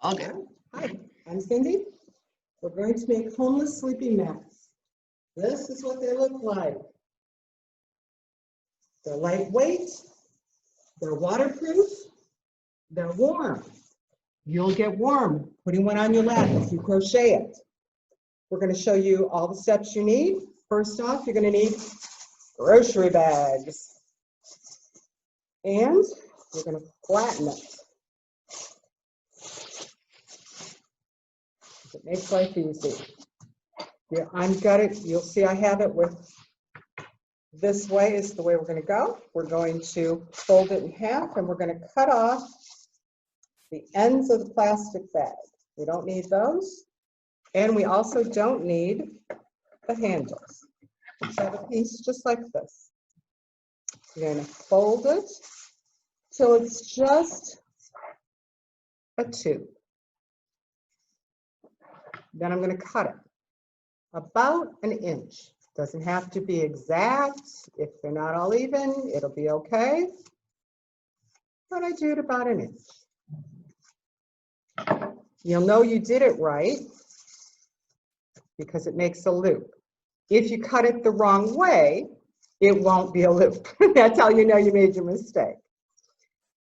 All good. Hi, I'm Cindy. We're going to make homeless sleeping mats. This is what they look like. They're lightweight, they're waterproof, they're warm. You'll get warm putting one on your lap if you crochet it. We're going to show you all the steps you need. First off, you're going to need grocery bags. And you're going to flatten it. It makes life easy. Yeah, I've got it. You'll see I have it with this way is the way we're going to go. We're going to fold it in half and we're going to cut off the ends of the plastic bag. We don't need those. And we also don't need the handles. So have a piece just like this. You're going to fold it till it's just a tube. Then I'm going to cut it about an inch. Doesn't have to be exact. If they're not all even, it'll be okay. But I do it about an inch. You'll know you did it right because it makes a loop. If you cut it the wrong way, it won't be a loop. That's how you know you made your mistake.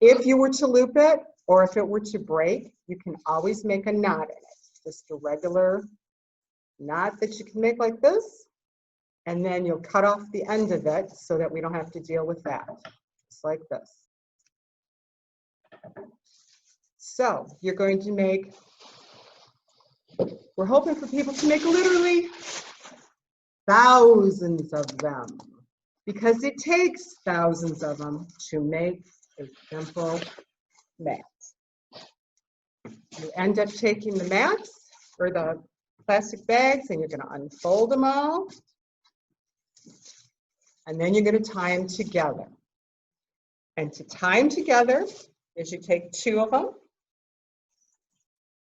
If you were to loop it, or if it were to break, you can always make a knot in it. Just a regular knot that you can make like this, and then you'll cut off the end of it so that we don't have to deal with that. Just like this. So you're going to make, we're hoping for people to make literally thousands of them, because it takes thousands of them to make a simple mat. You end up taking the mats or the plastic bags and you're going to unfold them all. And then you're going to tie them together. And to tie them together is you take two of them.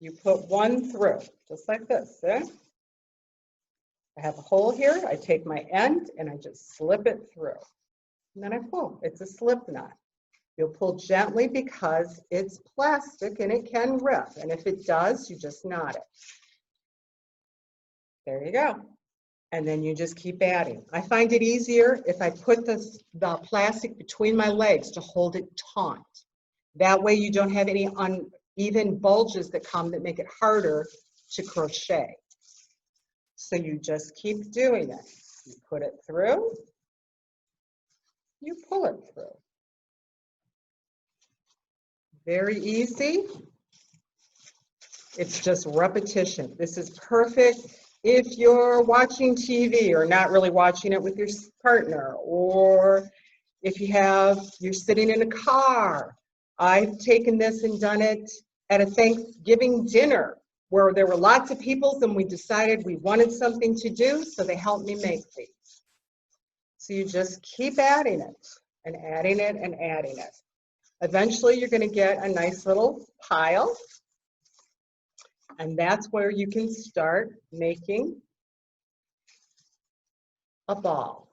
You put one through, just like this. See? I have a hole here. I take my end and I just slip it through. And then I pull. It's a slip knot. You'll pull gently because it's plastic and it can rip. And if it does, you just knot it. There you go. And then you just keep adding. I find it easier if I put the plastic between my legs to hold it taut. That way you don't have any uneven bulges that come that make it harder to crochet. So you just keep doing it. You put it through, you pull it through. Very easy. It's just repetition. This is perfect if you're watching TV or not really watching it with your partner, or if you're sitting in a car. I've taken this and done it at a Thanksgiving dinner where there were lots of people and we decided we wanted something to do, so they helped me make these. So you just keep adding it and adding it and adding it. Eventually, you're going to get a nice little pile, and that's where you can start making a ball.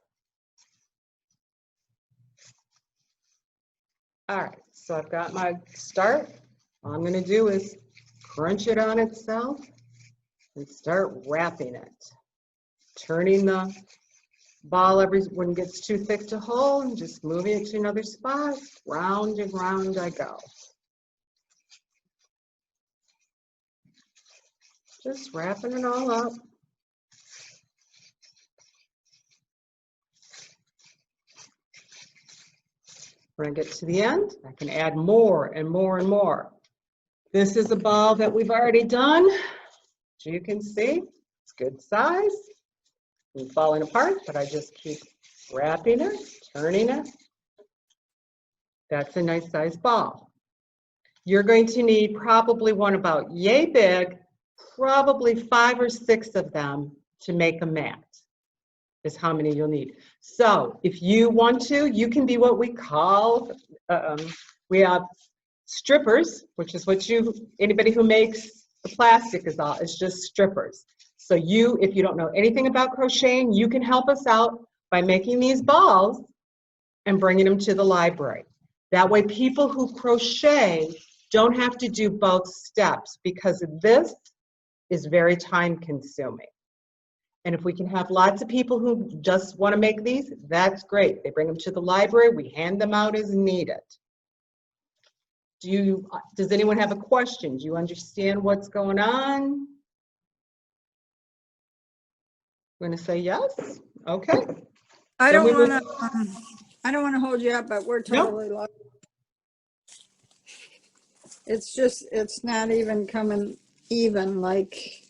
All right, so I've got my start. All I'm going to do is crunch it on itself and start wrapping it, turning the ball when it gets too thick to hold, and just moving it to another spot. Round and round I go. Just wrapping it all up. When I get to the end, I can add more and more and more. This is a ball that we've already done. As you can see, it's good size. It's falling apart, but I just keep wrapping it, turning it. That's a nice size ball. You're going to need probably one about yay big, probably 5 or 6 of them to make a mat, is how many you'll need. So if you want to, you can be what we call, we have strippers, which is what anybody who makes the plastic is just strippers. So if you don't know anything about crocheting, you can help us out by making these balls and bringing them to the library. That way people who crochet don't have to do both steps because this is very time consuming. And if we can have lots of people who just want to make these, that's great. They bring them to the library, we hand them out as needed. Does anyone have a question? Do you understand what's going on? I'm going to say yes. Okay. I don't want to hold you up, but we're totally lost. It's just, it's not even coming even like.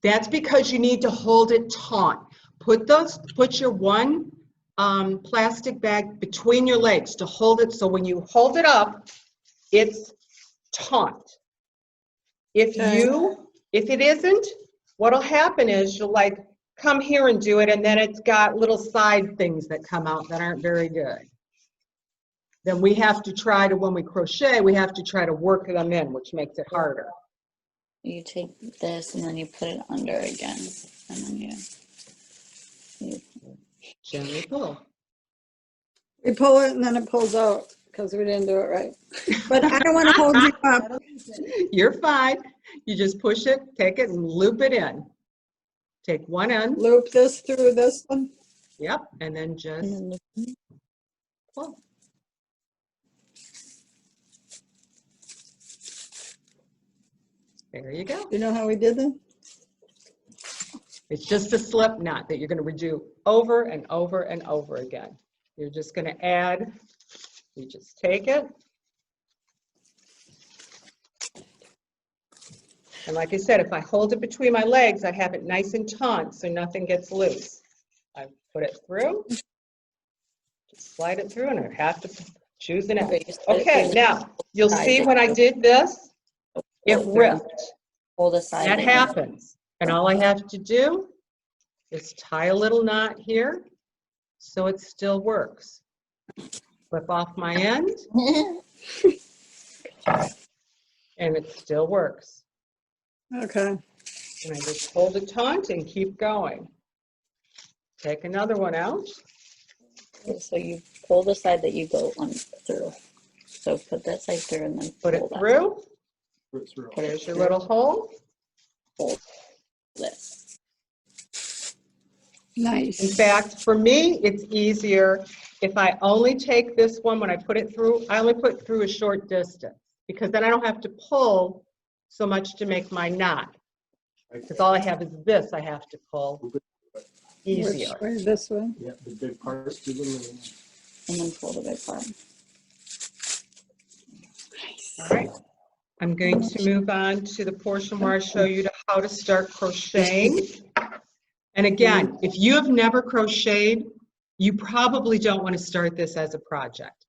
That's because you need to hold it taut. Put your one plastic bag between your legs to hold it, so when you hold it up, it's taut. If it isn't, what'll happen is you'll like come here and do it, and then it's got little side things that come out that aren't very good. Then we have to try to, when we crochet, we have to try to work them in, which makes it harder. You take this and then you put it under again, and then you Gently pull. We pull it and then it pulls out because we didn't do it right. But I don't want to hold you up. You're fine. You just push it, take it, and loop it in. Take one end. Loop this through this one. Yep, and then just pull. There you go. You know how we did that? It's just a slip knot that you're going to redo over and over and over again. You're just going to add, you just take it. And like I said, if I hold it between my legs, I have it nice and taut so nothing gets loose. I put it through, just slide it through, and I have to choose an end. Okay, now you'll see when I did this, it ripped. hold aside. That happens. And all I have to do is tie a little knot here so it still works. Flip off my end, and it still works. Okay. And I just hold it taut and keep going. Take another one out. So you pull the side that you go on through. So put that side through and then Put it pull that through. Put it There's your through. little hole. Hold this. Nice. In fact, for me, it's easier if I only take this one when I put it through. I only put through a short distance because then I don't have to pull so much to make my knot. Because all I have is this I have to pull. Easier. Which way? This way? Yeah, the big part to the little. And then pull the big part. All right. I'm going to move on to the portion where I show you how to start crocheting. And again, if you have never crocheted, you probably don't want to start this as a project.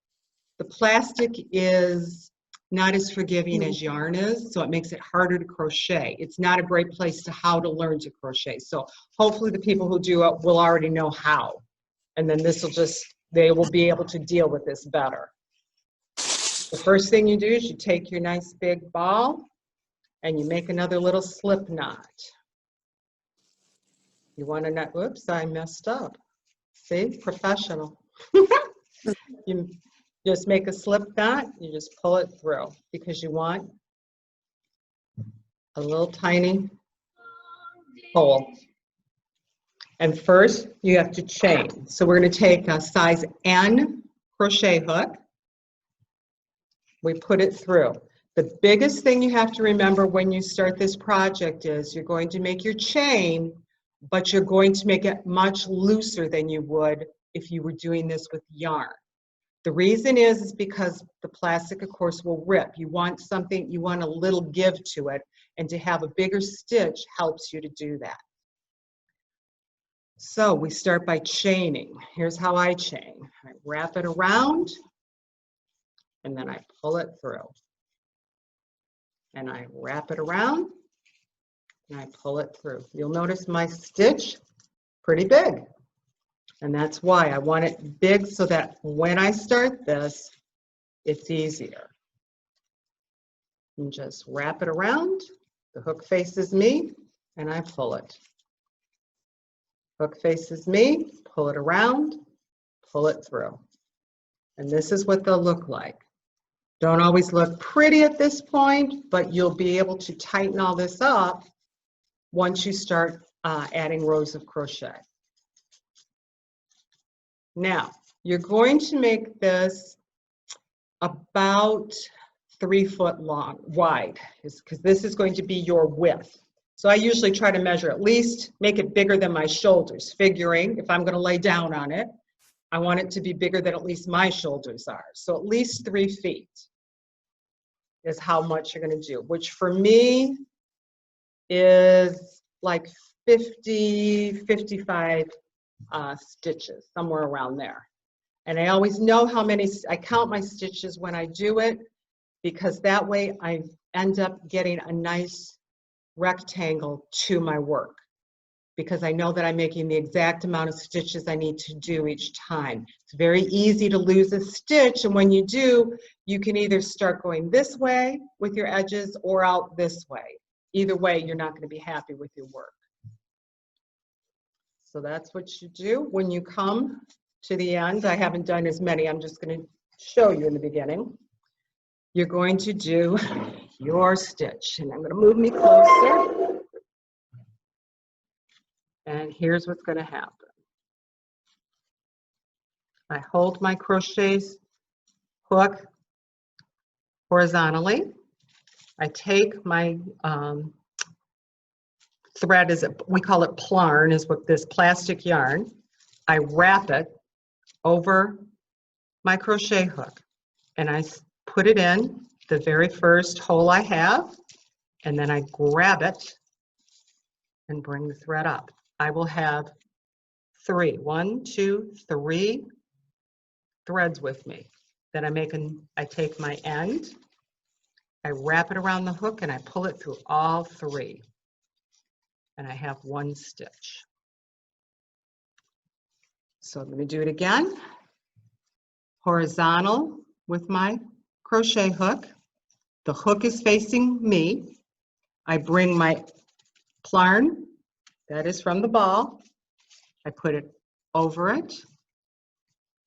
The plastic is not as forgiving as yarn is, so it makes it harder to crochet. It's not a great place to how to learn to crochet. So hopefully the people who do it will already know how. And then this will they will be able to deal with this better. The first thing you do is you take your nice big ball and you make another little slip knot. You want to knot, whoops, I messed up. See, professional. You just make a slip knot, you just pull it through because you want a little tiny hole. And first you have to chain. So we're going to take a size N crochet hook. We put it through. The biggest thing you have to remember when you start this project is you're going to make your chain, but you're going to make it much looser than you would if you were doing this with yarn. The reason is because the plastic, of course, will rip. You want something, you want a little give to it, and to have a bigger stitch helps you to do that. So we start by chaining. Here's how I chain. I wrap it around, and then I pull it through. And I wrap it around, and I pull it through. You'll notice my stitch pretty big. And that's why I want it big so that when I start this, it's easier. And just wrap it around. The hook faces me, and I pull it. Hook faces me, pull it around, pull it through. And this is what they'll look like. Don't always look pretty at this point, but you'll be able to tighten all this up once you start adding rows of crochet. Now, you're going to make this about 3 foot long, wide, because this is going to be your width. So I usually try to measure at least, make it bigger than my shoulders, figuring if I'm going to lay down on it, I want it to be bigger than at least my shoulders are. So at least 3 feet is how much you're going to do, which for me is like 55 stitches, somewhere around there. And I always know how many, I count my stitches when I do it, because that way I end up getting a nice rectangle to my work, because I know that I'm making the exact amount of stitches I need to do each time. It's very easy to lose a stitch, and when you do, you can either start going this way with your edges or out this way. Either way, you're not going to be happy with your work. So that's what you do when you come to the end. I haven't done as many. I'm just going to show you in the beginning. You're going to do your stitch, and I'm going to move me closer. And here's what's going to happen. I hold my crochet hook horizontally. I take my thread, we call it plarn, is what this plastic yarn. I wrap it over my crochet hook, and I put it in the very first hole I have, and then I grab it and bring the thread up. I will have 3 threads with me. Then I take my end, I wrap it around the hook, and I pull it through all 3. And I have 1 stitch. So I'm going to do it again. Horizontal with my crochet hook. The hook is facing me. I bring my plarn, that is from the ball. I put it over it,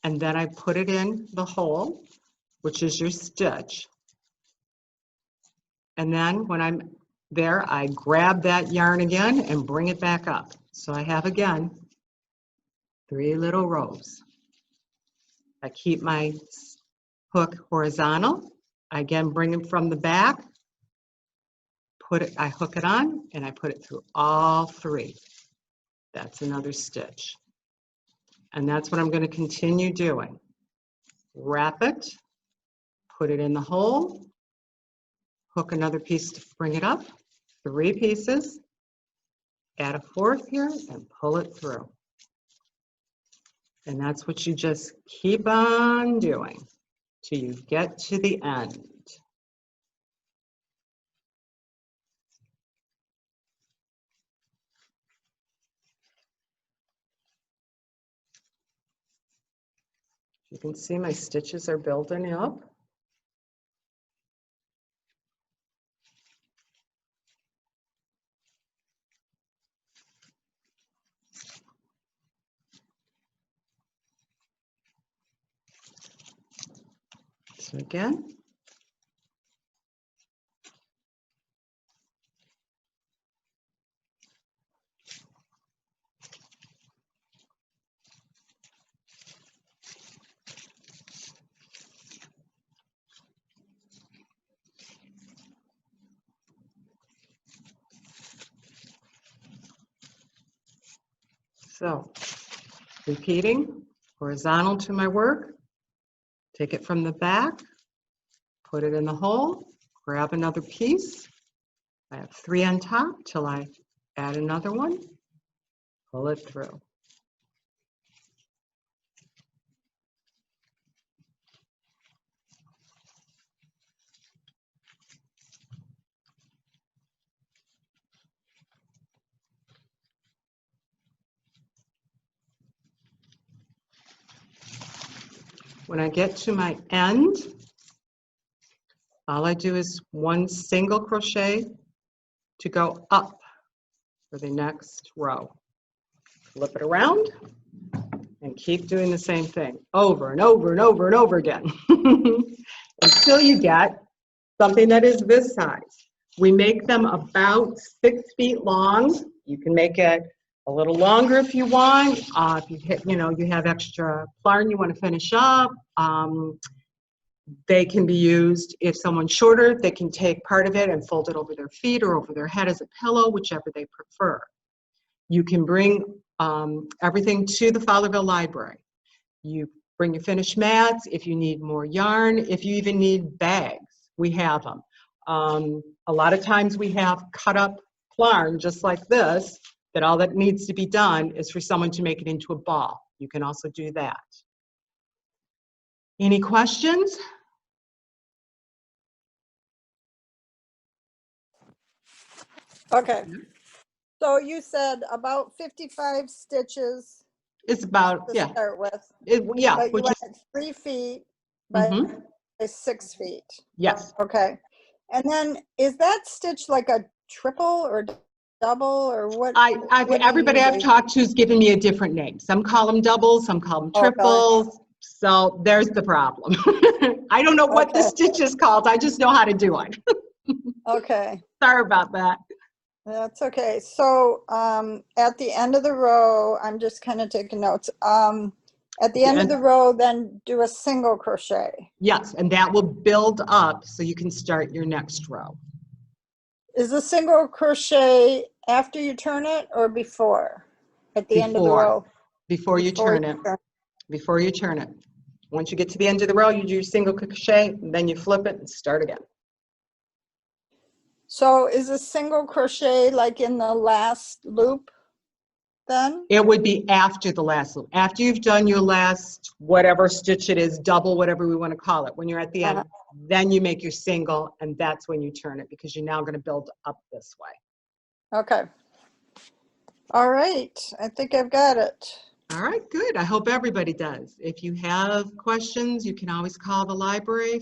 and then I put it in the hole, which is your stitch. And then when I'm there, I grab that yarn again and bring it back up. So I have, again, 3 little rows. I keep my hook horizontal. I again bring it from the back, I hook it on, and I put it through all 3. That's another stitch. And that's what I'm going to continue doing. Wrap it, put it in the hole, hook another piece to bring it up, 3 pieces, add a 4th here, and pull it through. And that's what you just keep on doing till you get to the end. You can see my stitches are building up. So again, so repeating, horizontal to my work, take it from the back, put it in the hole, grab another piece. I have 3 on top till I add another one, pull it through. When I get to my end, all I do is 1 single crochet to go up for the next row. Flip it around and keep doing the same thing over and over and over and over again. until you get something that is this size. We make them about 6 feet long. You can make it a little longer if you want. If you hit, you have extra plarn you want to finish up. They can be used, if someone's shorter, they can take part of it and fold it over their feet or over their head as a pillow, whichever they prefer. You can bring everything to the Fowlerville Library. You bring your finished mats. If you need more yarn, if you even need bags, we have them. A lot of times we have cut up plarn just like this, that all that needs to be done is for someone to make it into a ball. You can also do that. Any questions? Okay. So you said about 55 stitches It's about, to yeah, start with, yeah. but you Which went is, 3 feet by mhm, 6 feet. yes. Okay. And then is that stitch like a triple or double or what? What do you Everybody I've usually- talked to has given me a different name. Some call them doubles, some call them Okay. triples. So there's the problem. I don't know what the Okay. stitch is called. I just know how to do it. Okay. Sorry about that. That's okay. So at the end of the row, I'm just kind of taking notes. At the end of the row, then do a single crochet. Yes, and that will build up so you can start your next row. Is the single crochet after you turn it or before? At the end of the row? Before you turn it. Before you turn it. Once you get to the end of the row, you do your single crochet, and then you flip it and start again. So is a single crochet like in the last loop then? It would be after the last loop. After you've done your last, whatever stitch it is, double, whatever we want to call it, when you're at the end, then you make your single, and that's when you turn it, because you're now going to build up this way. Okay. All right. I think I've got it. All right, good. I hope everybody does. If you have questions, you can always call the library.